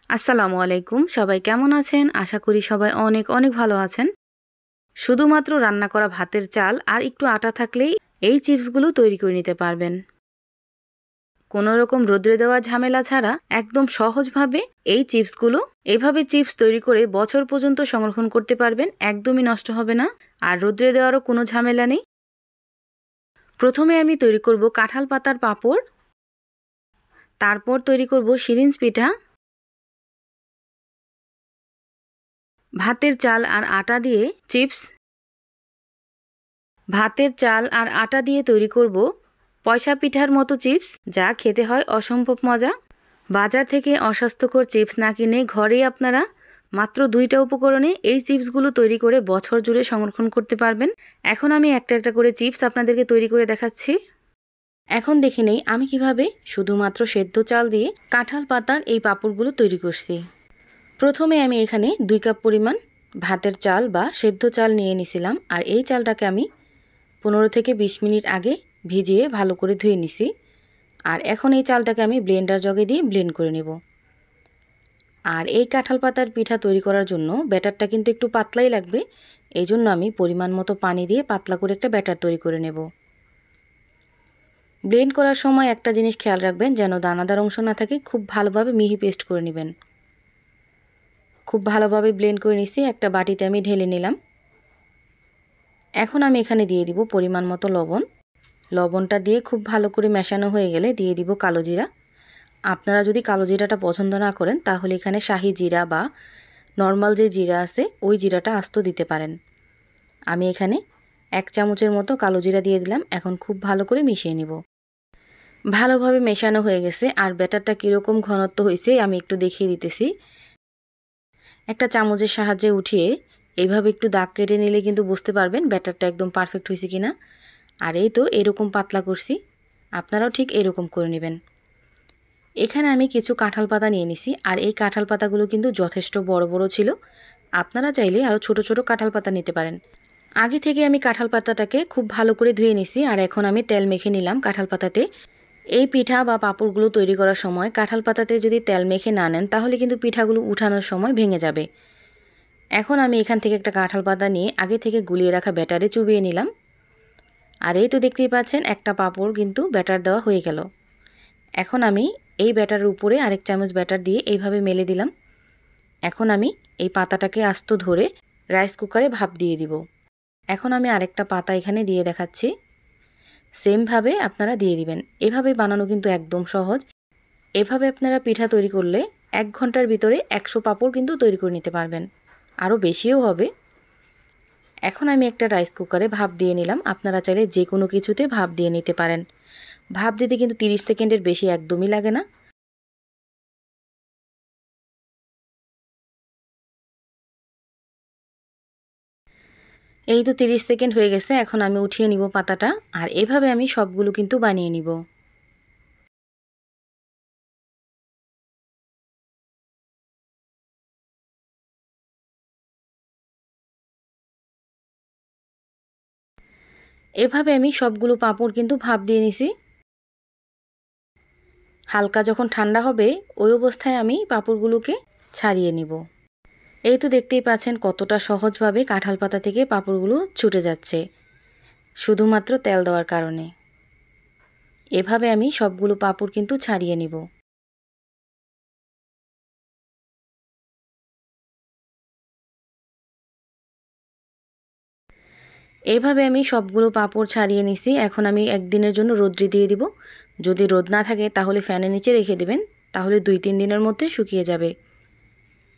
আসসালামু আলাইকুম। সবাই কেমন আছেন? আশা করি সবাই অনেক অনেক ভালো আছেন। শুধুমাত্র রান্না করা ভাতের চাল আর একটু আটা থাকলেই এই চিপসগুলো তৈরি করে নিতে পারবেন। কোনো রকম রোদ্রে দেওয়া ঝামেলা ছাড়া একদম সহজভাবে এই চিপসগুলো এভাবে চিপস তৈরি করে বছর পর্যন্ত সংরক্ষণ করতে পারবেন, একদমই নষ্ট হবে না। আর রোদ্রে দেওয়ারও কোনো ঝামেলা নেই। প্রথমে আমি তৈরি করব কাঁঠাল পাতার পাঁপড়, তারপর তৈরি করব সিরিঞ্জ পিঠা। ভাতের চাল আর আটা দিয়ে চিপস। ভাতের চাল আর আটা দিয়ে তৈরি করব পয়সা পিঠার মতো চিপস, যা খেতে হয় অসম্ভব মজা। বাজার থেকে অস্বাস্থ্যকর চিপস না কিনে ঘরেই আপনারা মাত্র 2টা উপকরণে এই চিপসগুলো তৈরি করে বছর জুড়ে সংরক্ষণ করতে পারবেন। এখন আমি একটা একটা করে চিপস আপনাদেরকে তৈরি করে দেখাচ্ছি। এখন দেখে নেই আমি কিভাবে শুধুমাত্র সেদ্ধ চাল দিয়ে কাঁঠাল পাতার এই পাঁপড়গুলো তৈরি করছি। প্রথমে আমি এখানে 2 কাপ পরিমাণ ভাতের চাল বা সেদ্ধ চাল নিয়ে নিছিলাম, আর এই চালটাকে আমি 15 থেকে 20 মিনিট আগে ভিজিয়ে ভালো করে ধুয়ে নিছি। আর এখন এই চালটাকে আমি ব্লেন্ডার জগে দিয়ে ব্লেন্ড করে নেব। আর এই কাঁঠাল পাতার পিঠা তৈরি করার জন্য ব্যাটারটা কিন্তু একটু পাতলাই লাগবে, এই জন্য আমি পরিমাণ মতো পানি দিয়ে পাতলা করে একটা ব্যাটার তৈরি করে নেব। ব্লেন্ড করার সময় একটা জিনিস খেয়াল রাখবেন, যেন দানাদার অংশ না থাকে। খুব ভালোভাবে মিহি পেস্ট করে নেবেন। খুব ভালোভাবে ব্লেন্ড করে নিছি, একটা বাটিতে আমি ঢেলে নিলাম। এখন আমি এখানে দিয়ে দিব পরিমাণ মতো লবণ। লবণটা দিয়ে খুব ভালো করে মেশানো হয়ে গেলে দিয়ে দিব কালো জিরা। আপনারা যদি কালো জিরাটা পছন্দ না করেন তাহলে এখানে শাহি জিরা বা নর্মাল যে জিরা আছে ওই জিরাটা আস্ত দিতে পারেন। আমি এখানে 1 চামচের মতো কালো জিরা দিয়ে দিলাম। এখন খুব ভালো করে মিশিয়ে নিব। ভালোভাবে মেশানো হয়ে গেছে। আর ব্যাটারটা কীরকম ঘনত্ব হয়েছে আমি একটু দেখিয়ে দিতেছি। একটা চামচের সাহায্যে উঠিয়ে এইভাবে একটু দাগ কেটে নিলে কিন্তু বুঝতে পারবেন ব্যাটারটা একদম পারফেক্ট হয়েছে কিনা। আর এই তো এরকম পাতলা করছি, আপনারাও ঠিক এরকম করে নেবেন। এখানে আমি কিছু কাঁঠাল পাতা নিয়ে নিছি, আর এই কাঁঠাল পাতাগুলো কিন্তু যথেষ্ট বড় বড় ছিল। আপনারা চাইলে আরও ছোট ছোট কাঁঠাল পাতা নিতে পারেন। আগে থেকে আমি কাঁঠাল পাতাটাকে খুব ভালো করে ধুয়ে নিছি, আর এখন আমি তেল মেখে নিলাম কাঁঠাল পাতাতে। এই পিঠা বা পাঁপড়গুলো তৈরি করার সময় কাঁঠাল পাতাতে যদি তেল মেখে না নেন তাহলে কিন্তু পিঠাগুলো উঠানোর সময় ভেঙে যাবে। এখন আমি এখান থেকে একটা কাঁঠাল পাতা নিয়ে আগে থেকে গুলিয়ে রাখা ব্যাটারে চুবিয়ে নিলাম। আর এই তো দেখতেই পাচ্ছেন একটা পাঁপড় কিন্তু ব্যাটার দেওয়া হয়ে গেল। এখন আমি এই ব্যাটারের উপরে আরেক চামচ ব্যাটার দিয়ে এইভাবে মেলে দিলাম। এখন আমি এই পাতাটাকে আস্ত ধরে রাইস কুকারে ভাপ দিয়ে দিব। এখন আমি আরেকটা পাতা এখানে দিয়ে দেখাচ্ছি। সেমভাবে আপনারা দিয়ে দিবেন। এভাবে বানানো কিন্তু একদম সহজ। এভাবে আপনারা পিঠা তৈরি করলে 1 ঘন্টার ভিতরে 100 পাঁপড় কিন্তু তৈরি করে নিতে পারবেন, আরও বেশিও হবে। এখন আমি একটা রাইস কুকারে ভাপ দিয়ে নিলাম। আপনারা চাইলে যে কোনো কিছুতে ভাপ দিয়ে নিতে পারেন। ভাপ দিতে কিন্তু 30 সেকেন্ডের বেশি একদমই লাগে না। এই তো 30 সেকেন্ড হয়ে গেছে। এখন আমি উঠিয়ে নিব পাতাটা। আর এভাবে আমি সবগুলো কিন্তু বানিয়ে নিব। এভাবে আমি সবগুলো পাঁপড় কিন্তু ভাপ দিয়ে নিছি। হালকা যখন ঠান্ডা হবে ওই অবস্থায় আমি পাঁপড়গুলোকে ছাড়িয়ে নিব। এই তো দেখতেই পাচ্ছেন কতটা সহজভাবে কাঁঠাল পাতা থেকে পাঁপড়গুলো ছুটে যাচ্ছে, শুধুমাত্র তেল দেওয়ার কারণে। এভাবে আমি সবগুলো পাঁপড় কিন্তু ছাড়িয়ে নিব। এইভাবে আমি সবগুলো পাঁপড় ছাড়িয়ে নিছি। এখন আমি একদিনের জন্য রোদ্রে দিয়ে দিব। যদি রোদ না থাকে তাহলে ফ্যানের নিচে রেখে দেবেন, তাহলে 2-3 দিনের মধ্যে শুকিয়ে যাবে।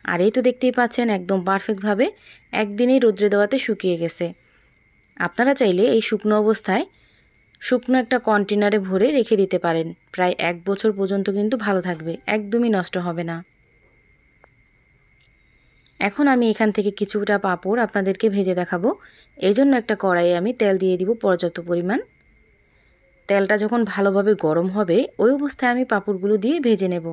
আর এই তো দেখতেই পাচ্ছেন একদম পারফেক্টভাবে একদিনেই রোদ্রে দেওয়াতে শুকিয়ে গেছে। আপনারা চাইলে এই শুকনো অবস্থায় শুকনো একটা কন্টেনারে ভরে রেখে দিতে পারেন। প্রায় 1 বছর পর্যন্ত কিন্তু ভালো থাকবে, একদমই নষ্ট হবে না। এখন আমি এখান থেকে কিছুটা পাঁপড় আপনাদেরকে ভেজে দেখাবো। এই জন্য একটা কড়াইয়ে আমি তেল দিয়ে দিব পর্যাপ্ত পরিমাণ। তেলটা যখন ভালোভাবে গরম হবে ওই অবস্থায় আমি পাঁপড়গুলো দিয়ে ভেজে নেব।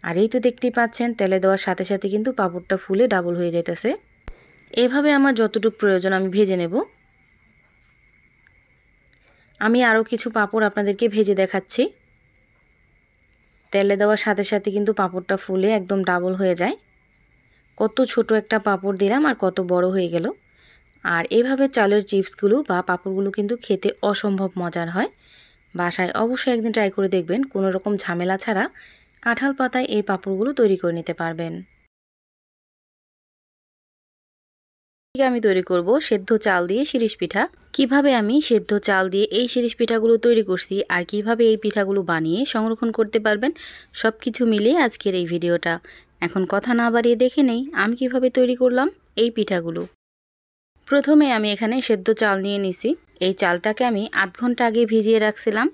আর এই তো দেখতেই পাচ্ছেন তেলে দেওয়ার সাথে সাথে কিন্তু পাঁপড়টা ফুলে ডাবল হয়ে যাইতেছে। এভাবে আমার যতটুকু প্রয়োজন আমি ভেজে নেব। আমি আরও কিছু পাঁপড় আপনাদেরকে ভেজে দেখাচ্ছি। তেলে দেওয়ার সাথে সাথে কিন্তু পাঁপড়টা ফুলে একদম ডাবল হয়ে যায়। কত ছোট একটা পাঁপড় দিলাম আর কত বড় হয়ে গেল। আর এভাবে চালের চিপসগুলো বা পাঁপড়গুলো কিন্তু খেতে অসম্ভব মজার হয়। বাসায় অবশ্যই একদিন ট্রাই করে দেখবেন, কোনো রকম ঝামেলা ছাড়া কাঁঠাল পাতায় এই পাঁপড়গুলো তৈরি করে নিতে পারবেন। আমি তৈরি করব সেদ্ধ চাল দিয়ে শিরিষ পিঠা। কিভাবে আমি সেদ্ধ চাল দিয়ে এই শিরিষ পিঠাগুলো তৈরি করছি আর কিভাবে এই পিঠাগুলো বানিয়ে সংরক্ষণ করতে পারবেন, সব কিছু মিলিয়ে আজকের এই ভিডিওটা। এখন কথা না বাড়িয়ে দেখে নেই আমি কিভাবে তৈরি করলাম এই পিঠাগুলো। প্রথমে আমি এখানে সেদ্ধ চাল নিয়ে নিছি। এই চালটাকে আমি আধ ঘন্টা আগে ভিজিয়ে রাখছিলাম।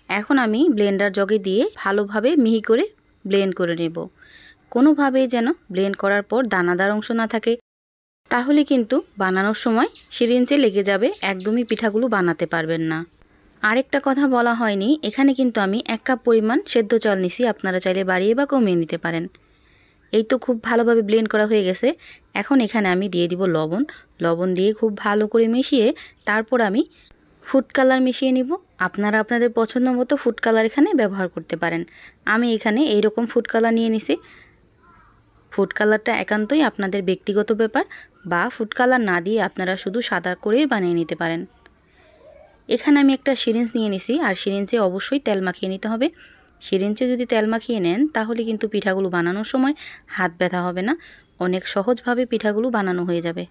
এখন আমি ব্লেন্ডার জগে দিয়ে ভালোভাবে মিহি করে ব্লেন্ড করে নেব। কোনোভাবেই যেন ব্লেন্ড করার পর দানাদার অংশ না থাকে, তাহলে কিন্তু বানানোর সময় সিরিঞ্জে লেগে যাবে, একদমই পিঠাগুলো বানাতে পারবেন না। আরেকটা কথা বলা হয়নি, এখানে কিন্তু আমি 1 কাপ পরিমাণ সেদ্ধ চাল নিছি, আপনারা চাইলে বাড়িয়ে বা কমিয়ে নিতে পারেন। এই তো খুব ভালোভাবে ব্লেন্ড করা হয়ে গেছে। এখন এখানে আমি দিয়ে দিব লবণ। লবণ দিয়ে খুব ভালো করে মিশিয়ে তারপর আমি ফুড কালার মিশিয়ে নিব। আপনারা আপনাদের পছন্দ মতো ফুড কালার এখানে ব্যবহার করতে পারেন। আমি এখানে এইরকম ফুড কালার নিয়ে নিছি। ফুড কালারটা একান্তই আপনাদের ব্যক্তিগত ব্যাপার, বা ফুড কালার না দিয়ে আপনারা শুধু সাদা করেই বানিয়ে নিতে পারেন। এখানে আমি একটা সিরিঞ্জ নিয়ে নিছি, আর সিরিঞ্জে অবশ্যই তেল মাখিয়ে নিতে হবে। সিরিঞ্জে যদি তেল মাখিয়ে নেন তাহলে কিন্তু পিঠাগুলো বানানোর সময় হাত ব্যথা হবে না, অনেক সহজভাবে পিঠাগুলো বানানো হয়ে যাবে।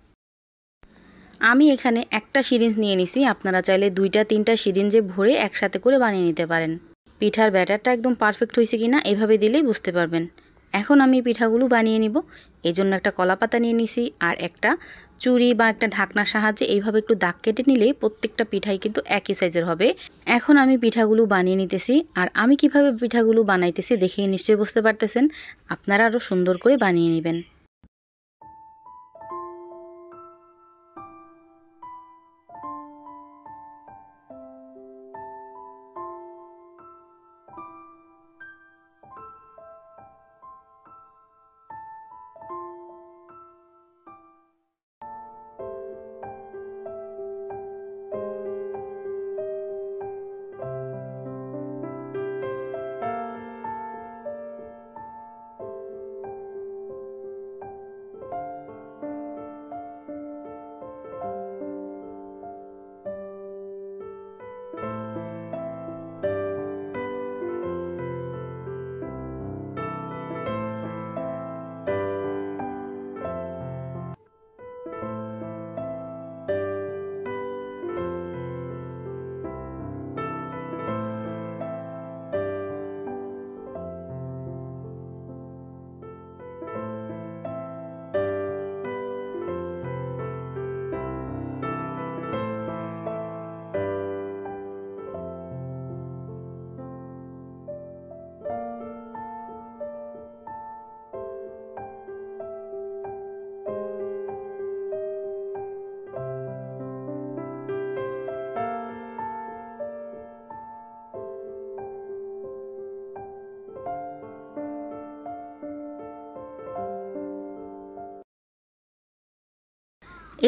আমি এখানে একটা সিরিঞ্জ নিয়ে নিছি, আপনারা চাইলে 2-3টা সিরিঞ্জে ভরে একসাথে করে বানিয়ে নিতে পারেন। পিঠার ব্যাটারটা একদম পারফেক্ট হয়েছে কিনা এভাবে দিলেই বুঝতে পারবেন। এখন আমি পিঠাগুলো বানিয়ে নিব। এই জন্য একটা কলা পাতা নিয়ে নিছি, আর একটা চুড়ি বা একটা ঢাকনার সাহায্যে এইভাবে একটু দাগ কেটে নিলে প্রত্যেকটা পিঠাই কিন্তু একই সাইজের হবে। এখন আমি পিঠাগুলো বানিয়ে নিতেছি, আর আমি কিভাবে পিঠাগুলো বানাইতেছি দেখে নিশ্চয়ই বুঝতে পারতেছেন। আপনারা আরও সুন্দর করে বানিয়ে নেবেন।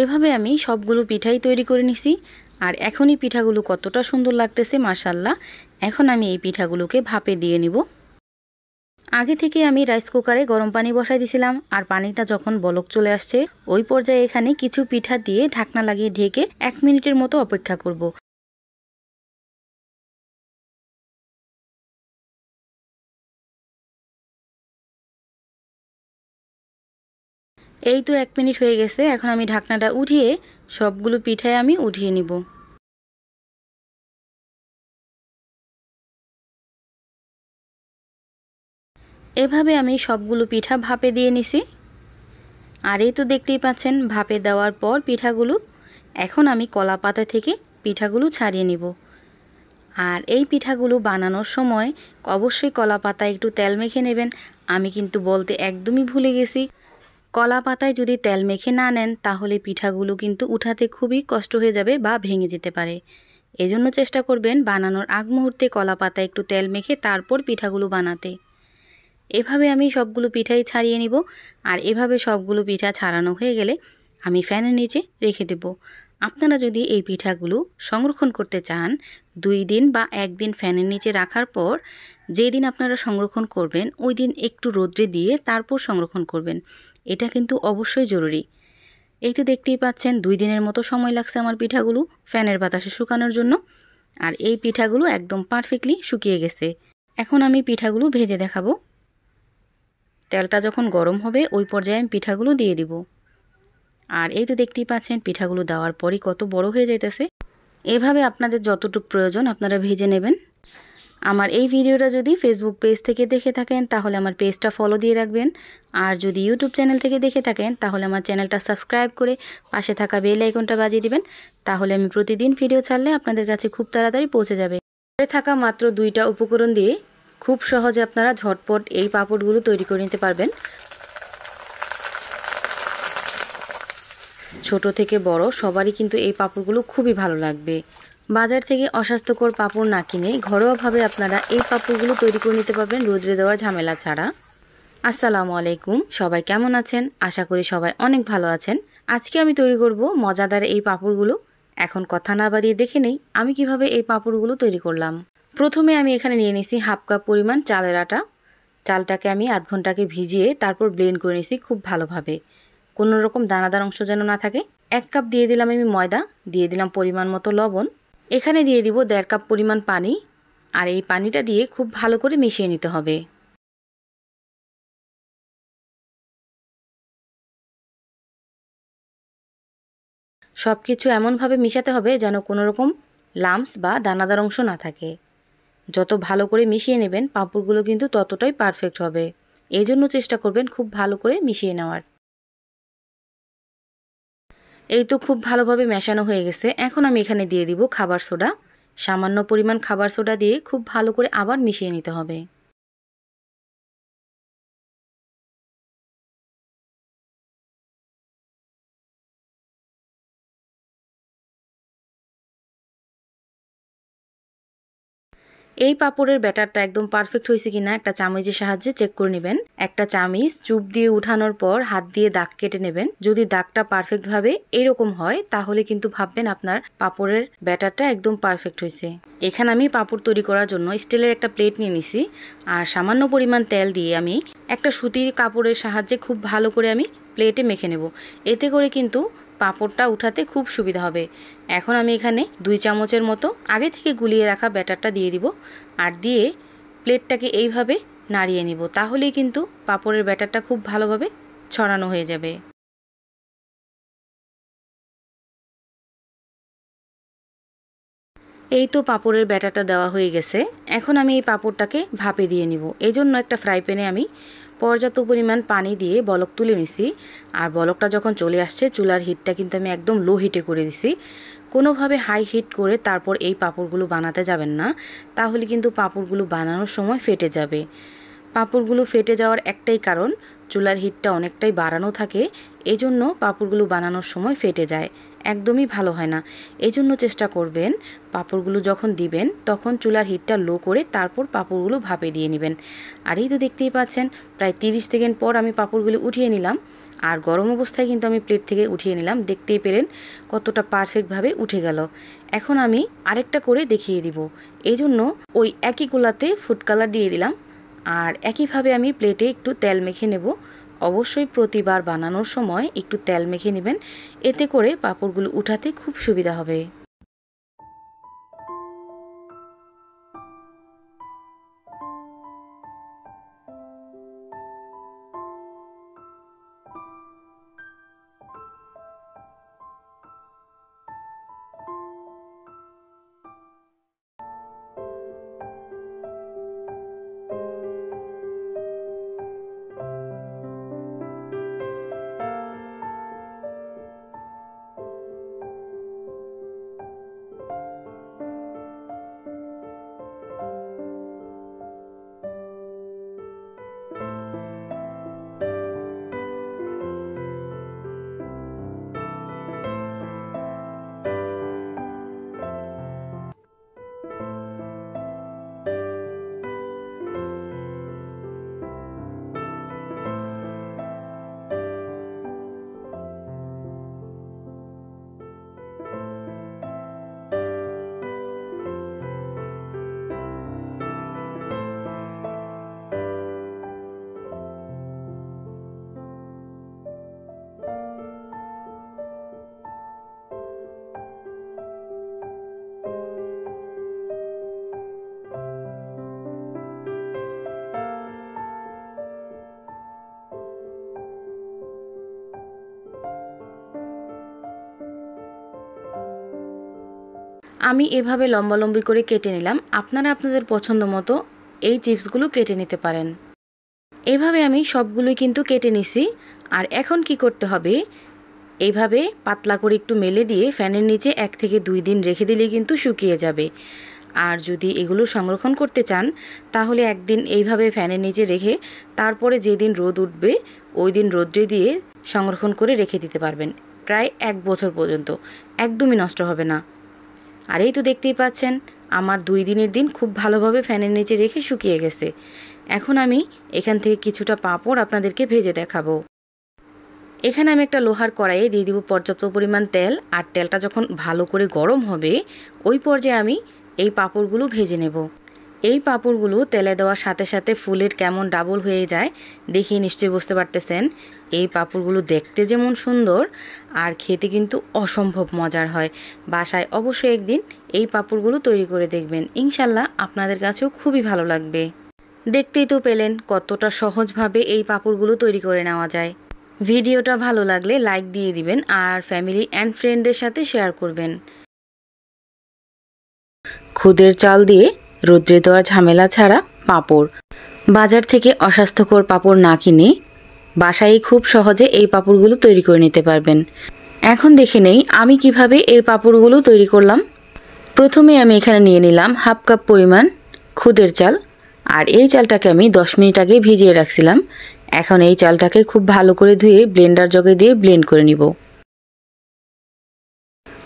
এভাবে আমি সবগুলো পিঠাই তৈরি করে নিছি, আর এখনই পিঠাগুলো কতটা সুন্দর লাগতেছে মাশাআল্লাহ। এখন আমি এই পিঠাগুলোকে ভাপে দিয়ে নিব। আগে থেকে আমি রাইস কুকারে গরম পানি বসাই দিয়েছিলাম, আর পানিটা যখন বলক চলে আসছে ওই পর্যায়ে এখানে কিছু পিঠা দিয়ে ঢাকনা লাগিয়ে ঢেকে 1 মিনিটের মতো অপেক্ষা করব। এই তো 1 মিনিট হয়ে গেছে। এখন আমি ঢাকনাটা উঠিয়ে সবগুলো পিঠায় আমি উঠিয়ে নিব। এভাবে আমি সবগুলো পিঠা ভাপে দিয়ে নিছি। আর এই তো দেখতেই পাচ্ছেন ভাপে দেওয়ার পর পিঠাগুলো। এখন আমি কলা পাতা থেকে পিঠাগুলো ছাড়িয়ে নিব। আর এই পিঠাগুলো বানানোর সময় অবশ্যই কলা পাতায় একটু তেল মেখে নেবেন। আমি কিন্তু বলতে একদমই ভুলে গেছি, কলা পাতায় যদি তেল মেখে না নেন তাহলে পিঠাগুলো কিন্তু উঠাতে খুবই কষ্ট হয়ে যাবে বা ভেঙে যেতে পারে। এজন্য চেষ্টা করবেন বানানোর আগ মুহূর্তে কলা পাতায় একটু তেল মেখে তারপর পিঠাগুলো বানাতে। এভাবে আমি সবগুলো পিঠাই ছাড়িয়ে নিব। আর এভাবে সবগুলো পিঠা ছাড়ানো হয়ে গেলে আমি ফ্যানের নিচে রেখে দেব। আপনারা যদি এই পিঠাগুলো সংরক্ষণ করতে চান 2 দিন বা 1 দিন ফ্যানের নিচে রাখার পর যেদিন আপনারা সংরক্ষণ করবেন ওই দিন একটু রোদ্রে দিয়ে তারপর সংরক্ষণ করবেন। এটা কিন্তু অবশ্যই জরুরি। এই তো দেখতেই পাচ্ছেন 2 দিনের মতো সময় লাগছে আমার পিঠাগুলো ফ্যানের বাতাসে শুকানোর জন্য। আর এই পিঠাগুলো একদম পারফেক্টলি শুকিয়ে গেছে। এখন আমি পিঠাগুলো ভেজে দেখাবো। তেলটা যখন গরম হবে ওই পর্যায়ে আমি পিঠাগুলো দিয়ে দিব। আর এই তো দেখতেই পাচ্ছেন পিঠাগুলো দেওয়ার পরই কত বড় হয়ে যাইতেছে। এভাবে আপনাদের যতটুকু প্রয়োজন আপনারা ভেজে নেবেন। আমার এই ভিডিওটা যদি ফেসবুক পেজ থেকে দেখে থাকেন তাহলে আমার পেজটা ফলো দিয়ে রাখবেন। আর যদি ইউটিউব চ্যানেল থেকে দেখে থাকেন তাহলে আমার চ্যানেলটা সাবস্ক্রাইব করে পাশে থাকা বেল আইকনটা বাজিয়ে দিবেন। তাহলে আমি প্রতিদিন ভিডিও ছাড়লে আপনাদের কাছে খুব তাড়াতাড়ি পৌঁছে যাবে। ঘরে থাকা মাত্র 2টা উপকরণ দিয়ে খুব সহজে আপনারা ঝটপট এই পাঁপড়গুলো তৈরি করে নিতে পারবেন। ছোট থেকে বড় সবারই কিন্তু এই পাঁপড়গুলো খুবই ভালো লাগবে। বাজার থেকে অস্বাস্থ্যকর পাঁপড় না কিনে ঘরোয়াভাবে আপনারা এই পাঁপড়গুলো তৈরি করে নিতে পারবেন রোদ্রে দেওয়ার ঝামেলা ছাড়া। আসসালামু আলাইকুম, সবাই কেমন আছেন? আশা করি সবাই অনেক ভালো আছেন। আজকে আমি তৈরি করব মজাদার এই পাঁপড়গুলো। এখন কথা না বাড়িয়ে দেখে নেই আমি কিভাবে এই পাঁপড়গুলো তৈরি করলাম। প্রথমে আমি এখানে নিয়ে নিয়েছি হাফ কাপ পরিমাণ চালের আটা। চালটাকে আমি আধ ঘন্টাকে ভিজিয়ে তারপর ব্লেন্ড করে নিয়েছি খুব ভালোভাবে, কোনো রকম দানাদার অংশ যেন না থাকে। 1 কাপ দিয়ে দিলাম আমি ময়দা, দিয়ে দিলাম পরিমাণ মতো লবণ, এখানে দিয়ে দিব 1.5 কাপ পরিমাণ পানি। আর এই পানিটা দিয়ে খুব ভালো করে মিশিয়ে নিতে হবে। সব কিছু এমনভাবে মিশাতে হবে যেন কোনো রকম লাম্পস বা দানাদার অংশ না থাকে। যত ভালো করে মিশিয়ে নেবেন পাঁপড়গুলো কিন্তু ততটাই পারফেক্ট হবে। এই জন্য চেষ্টা করবেন খুব ভালো করে মিশিয়ে নেওয়ার। এই তো খুব ভালোভাবে মেশানো হয়ে গেছে। এখন আমি এখানে দিয়ে দিব খাবার সোডা। সামান্য পরিমাণ খাবার সোডা দিয়ে খুব ভালো করে আবার মিশিয়ে নিতে হবে। এই পাঁপড়ের ব্যাটারটা একদম পারফেক্ট হয়েছে কিনা একটা চামচের সাহায্যে চেক করে নেবেন। একটা চামচ চুপ দিয়ে উঠানোর পর হাত দিয়ে দাগ কেটে নেবেন। যদি দাগটা পারফেক্টভাবে এরকম হয় তাহলে কিন্তু ভাববেন আপনার পাঁপড়ের ব্যাটারটা একদম পারফেক্ট হয়েছে। এখানে আমি পাঁপড় তৈরি করার জন্য স্টিলের একটা প্লেট নিয়ে নিছি। আর সামান্য পরিমাণ তেল দিয়ে আমি একটা সুতির কাপড়ের সাহায্যে খুব ভালো করে আমি প্লেটে মেখে নেব। এতে করে কিন্তু পাঁপড়টা উঠাতে খুব সুবিধা হবে। এখন আমি এখানে 2 চামচের মতো আগে থেকে গুলিয়ে রাখা ব্যাটারটা দিয়ে দিব। আর দিয়ে প্লেটটাকে এইভাবে নাড়িয়ে নিব, তাহলেই কিন্তু পাঁপড়ের ব্যাটারটা খুব ভালোভাবে ছড়ানো হয়ে যাবে। এই তো পাঁপড়ের ব্যাটারটা দেওয়া হয়ে গেছে। এখন আমি এই পাঁপড়টাকে ভাপে দিয়ে নিব। এই জন্য একটা ফ্রাই প্যানে আমি পর্যাপ্ত পরিমাণ পানি দিয়ে বলক তুলে নিছি। আর বলকটা যখন চলে আসছে চুলার হিটটা কিন্তু আমি একদম লো হিটে করে দিছি। কোনোভাবে হাই হিট করে তারপর এই পাঁপড়গুলো বানাতে যাবেন না, তাহলে কিন্তু পাঁপড়গুলো বানানোর সময় ফেটে যাবে। পাঁপড়গুলো ফেটে যাওয়ার একটাই কারণ চুলার হিটটা অনেকটাই বাড়ানো থাকে, এজন্য পাঁপড়গুলো বানানোর সময় ফেটে যায়, একদমই ভালো হয় না। এজন্য চেষ্টা করবেন পাঁপড়গুলো যখন দিবেন তখন চুলার হিটটা লো করে তারপর পাঁপড়গুলো ভাপে দিয়ে নেবেন। আর এই তো দেখতেই পাচ্ছেন প্রায় 30 সেকেন্ড পর আমি পাঁপড়গুলো উঠিয়ে নিলাম। আর গরম অবস্থায় কিন্তু আমি প্লেট থেকে উঠিয়ে নিলাম। দেখতেই পেলেন কতটা পারফেক্টভাবে উঠে গেল। এখন আমি আরেকটা করে দেখিয়ে দিব। এই জন্য ওই একই গোলাতে ফুড কালার দিয়ে দিলাম। আর একইভাবে আমি প্লেটে একটু তেল মেখে নেব। অবশ্যই প্রতিবার বানানোর সময় একটু তেল মেখে নেবেন, এতে করে পাঁপড়গুলো উঠাতে খুব সুবিধা হবে। আমি এভাবে লম্বালম্বি করে কেটে নিলাম। আপনারা আপনাদের পছন্দ মতো এই চিপসগুলো কেটে নিতে পারেন। এভাবে আমি সবগুলোই কিন্তু কেটে নিছি। আর এখন কি করতে হবে, এইভাবে পাতলা করে একটু মেলে দিয়ে ফ্যানের নিচে 1 থেকে 2 দিন রেখে দিলে কিন্তু শুকিয়ে যাবে। আর যদি এগুলো সংরক্ষণ করতে চান তাহলে একদিন এইভাবে ফ্যানের নিচে রেখে তারপরে যেদিন রোদ উঠবে ওই দিন রোদ্রে দিয়ে সংরক্ষণ করে রেখে দিতে পারবেন প্রায় 1 বছর পর্যন্ত, একদমই নষ্ট হবে না। আর এই তো দেখতেই পাচ্ছেন আমার 2 দিনের দিন খুব ভালোভাবে ফ্যানের নিচে রেখে শুকিয়ে গেছে। এখন আমি এখান থেকে কিছুটা পাঁপড় আপনাদেরকে ভেজে দেখাবো। এখানে আমি একটা লোহার কড়াইয়ে দিয়ে দিব পর্যাপ্ত পরিমাণ তেল। আর তেলটা যখন ভালো করে গরম হবে ওই পর্যায়ে আমি এই পাঁপড়গুলো ভেজে নেব। এই পাঁপড়গুলো তেলে দেওয়ার সাথে সাথে ফুলের কেমন ডাবল হয়ে যায় দেখে নিশ্চয়ই বুঝতে পারতেছেন। এই পাঁপড়গুলো দেখতে যেমন সুন্দর আর খেতে কিন্তু অসম্ভব মজার হয়। বাসায় অবশ্যই একদিন এই পাঁপড়গুলো তৈরি করে দেখবেন, ইনশাল্লাহ আপনাদের কাছেও খুবই ভালো লাগবে। দেখতেই তো পেলেন কতটা সহজভাবে এই পাঁপড়গুলো তৈরি করে নেওয়া যায়। ভিডিওটা ভালো লাগলে লাইক দিয়ে দিবেন আর ফ্যামিলি অ্যান্ড ফ্রেন্ডদের সাথে শেয়ার করবেন। খুদের চাল দিয়ে রোদ্রে দেওয়া ঝামেলা ছাড়া পাঁপড়, বাজার থেকে অস্বাস্থ্যকর পাঁপড় না কিনে বাসায় খুব সহজে এই পাঁপড়গুলো তৈরি করে নিতে পারবেন। এখন দেখে নেই আমি কিভাবে এই পাঁপড়গুলো তৈরি করলাম। প্রথমে আমি এখানে নিয়ে নিলাম 1/2 কাপ পরিমাণ খুদের চাল। আর এই চালটাকে আমি 10 মিনিট আগে ভিজিয়ে রাখছিলাম। এখন এই চালটাকে খুব ভালো করে ধুয়ে ব্লেন্ডার জগে দিয়ে ব্লেন্ড করে নিব।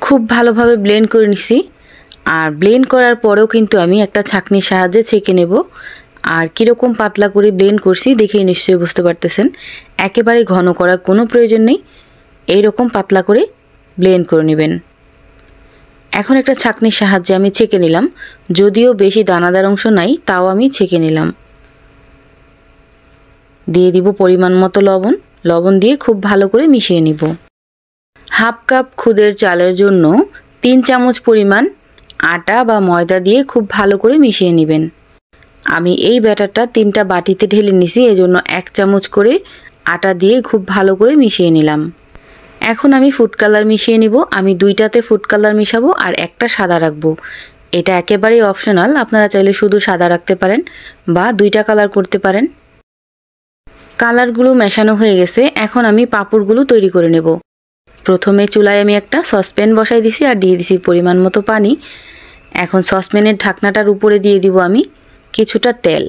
খুব ভালোভাবে ব্লেন্ড করে নিছি। আর ব্লেন্ড করার পরেও কিন্তু আমি একটা ছাঁকনির সাহায্যে ছেঁকে নেব। আর কীরকম পাতলা করে ব্লেন্ড করছি দেখেই নিশ্চয়ই বুঝতে পারতেছেন। একেবারে ঘন করার কোনো প্রয়োজন নেই, এইরকম পাতলা করে ব্লেন্ড করে নেবেন। এখন একটা ছাঁকনির সাহায্যে আমি ছেঁকে নিলাম। যদিও বেশি দানাদার অংশ নাই তাও আমি ছেঁকে নিলাম। দিয়ে দিব পরিমাণ মতো লবণ। লবণ দিয়ে খুব ভালো করে মিশিয়ে নিব। 1/2 কাপ খুদের চালের জন্য 3 চামচ পরিমাণ আটা বা ময়দা দিয়ে খুব ভালো করে মিশিয়ে নেবেন। আমি এই ব্যাটারটা 3টা বাটিতে ঢেলে নিছি, এজন্য 1 চামচ করে আটা দিয়ে খুব ভালো করে মিশিয়ে নিলাম। এখন আমি ফুড কালার মিশিয়ে নিব। আমি 2টাতে ফুড কালার মিশাবো আর একটা সাদা রাখবো। এটা একেবারেই অপশনাল, আপনারা চাইলে শুধু সাদা রাখতে পারেন বা 2টা কালার করতে পারেন। কালারগুলো মেশানো হয়ে গেছে। এখন আমি পাঁপড়গুলো তৈরি করে নেব। প্রথমে চুলায় আমি একটা সসপ্যান বসাই দিছি আর দিয়ে দিছি পরিমাণ মতো পানি। এখন সসপ্যানের ঢাকনাটার উপরে দিয়ে দিব আমি কিছুটা তেল।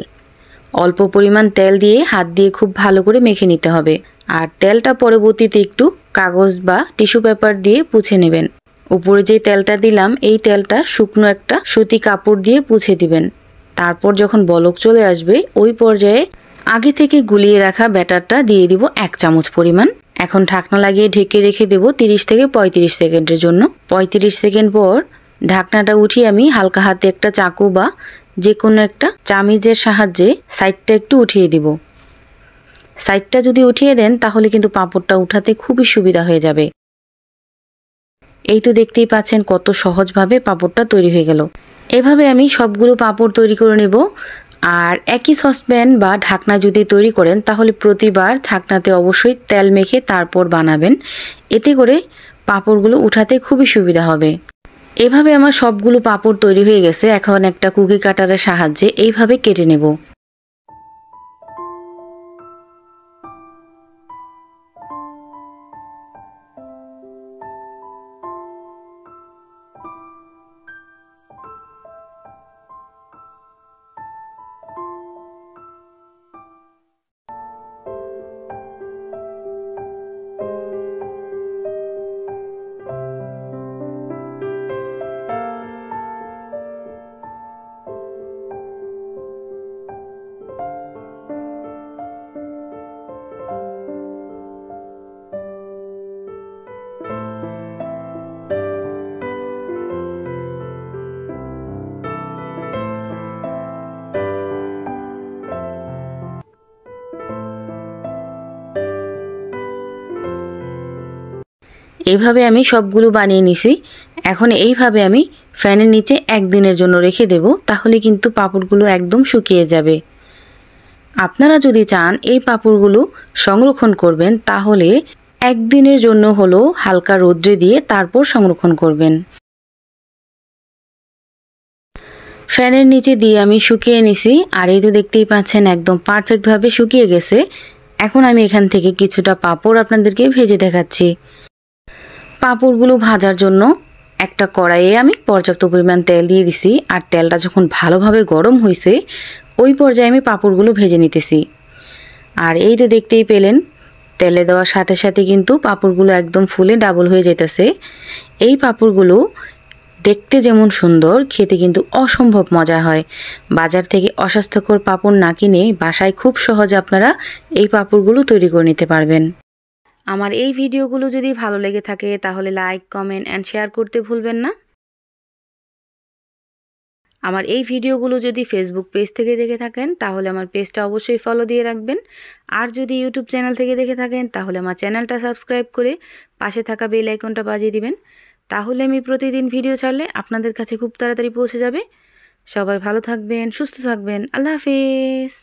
অল্প পরিমাণ তেল দিয়ে হাত দিয়ে খুব ভালো করে মেখে নিতে হবে। আর তেলটা পরবর্তীতে একটু কাগজ বা টিস্যু পেপার দিয়ে পুছে নেবেন। উপরে যে তেলটা দিলাম এই তেলটা শুকনো একটা সুতি কাপড় দিয়ে পুছে দিবেন। তারপর যখন বলক চলে আসবে ওই পর্যায়ে আগে থেকে গুলিয়ে রাখা ব্যাটারটা দিয়ে দিব 1 চামচ পরিমাণ। এখন ঢাকনা লাগিয়ে ঢেকে রেখে দেব 30 থেকে 35 সেকেন্ডের জন্য। 35 সেকেন্ড পর ঢাকনাটা উঠিয়ে আমি হালকা হাতে একটা চাকু বা যে কোনো একটা চামিচের সাহায্যে সাইডটা একটু উঠিয়ে দিব। সাইডটা যদি উঠিয়ে দেন তাহলে কিন্তু পাঁপড়টা উঠাতে খুবই সুবিধা হয়ে যাবে। এই তো দেখতেই পাচ্ছেন কত সহজভাবে পাঁপড়টা তৈরি হয়ে গেল। এভাবে আমি সবগুলো পাঁপড় তৈরি করে নেব। আর একই সসপ্যান বা ঢাকনা যদি তৈরি করেন তাহলে প্রতিবার ঢাকনাতে অবশ্যই তেল মেখে তারপর বানাবেন। এতে করে পাঁপড়গুলো উঠাতে খুবই সুবিধা হবে। এভাবে আমার সবগুলো পাঁপড় তৈরি হয়ে গেছে। এখন একটা কুকি কাটারের সাহায্যে এইভাবে কেটে নেব। এইভাবে আমি সবগুলো বানিয়ে নিছি। এখন এইভাবে আমি ফ্যানের নিচে 1 দিনের জন্য রেখে দেব, তাহলে কিন্তু পাঁপড়গুলো একদম শুকিয়ে যাবে। আপনারা যদি চান এই পাঁপড়গুলো সংরক্ষণ করবেন তাহলে 1 দিনের জন্য হলো হালকা রোদ্রে দিয়ে তারপর সংরক্ষণ করবেন। ফ্যানের নিচে দিয়ে আমি শুকিয়ে নিছি। আর এই তো দেখতেই পাচ্ছেন একদম পারফেক্টভাবে শুকিয়ে গেছে। এখন আমি এখান থেকে কিছুটা পাঁপড় আপনাদেরকে ভেজে দেখাচ্ছি। পাঁপড়গুলো ভাজার জন্য একটা কড়াইয়ে আমি পর্যাপ্ত পরিমাণ তেল দিয়ে দিছি। আর তেলটা যখন ভালোভাবে গরম হয়েছে ওই পর্যায়ে আমি পাঁপড়গুলো ভেজে নিতেছি। আর এই তো দেখতেই পেলেন তেলে দেওয়ার সাথে সাথে কিন্তু পাঁপড়গুলো একদম ফুলে ডাবল হয়ে যেতেছে। এই পাঁপড়গুলো দেখতে যেমন সুন্দর, খেতে কিন্তু অসম্ভব মজা হয়। বাজার থেকে অস্বাস্থ্যকর পাঁপড় না কিনে বাসায় খুব সহজে আপনারা এই পাঁপড়গুলো তৈরি করে নিতে পারবেন। আমার এই ভিডিওগুলো যদি ভালো লেগে থাকে তাহলে লাইক, কমেন্ট অ্যান্ড শেয়ার করতে ভুলবেন না। আমার এই ভিডিওগুলো যদি ফেসবুক পেজ থেকে দেখে থাকেন তাহলে আমার পেজটা অবশ্যই ফলো দিয়ে রাখবেন। আর যদি ইউটিউব চ্যানেল থেকে দেখে থাকেন তাহলে আমার চ্যানেলটা সাবস্ক্রাইব করে পাশে থাকা বেল আইকনটা বাজিয়ে দিবেন। তাহলে আমি প্রতিদিন ভিডিও ছাড়লে আপনাদের কাছে খুব তাড়াতাড়ি পৌঁছে যাবে। সবাই ভালো থাকবেন, সুস্থ থাকবেন। আল্লাহ হাফেজ।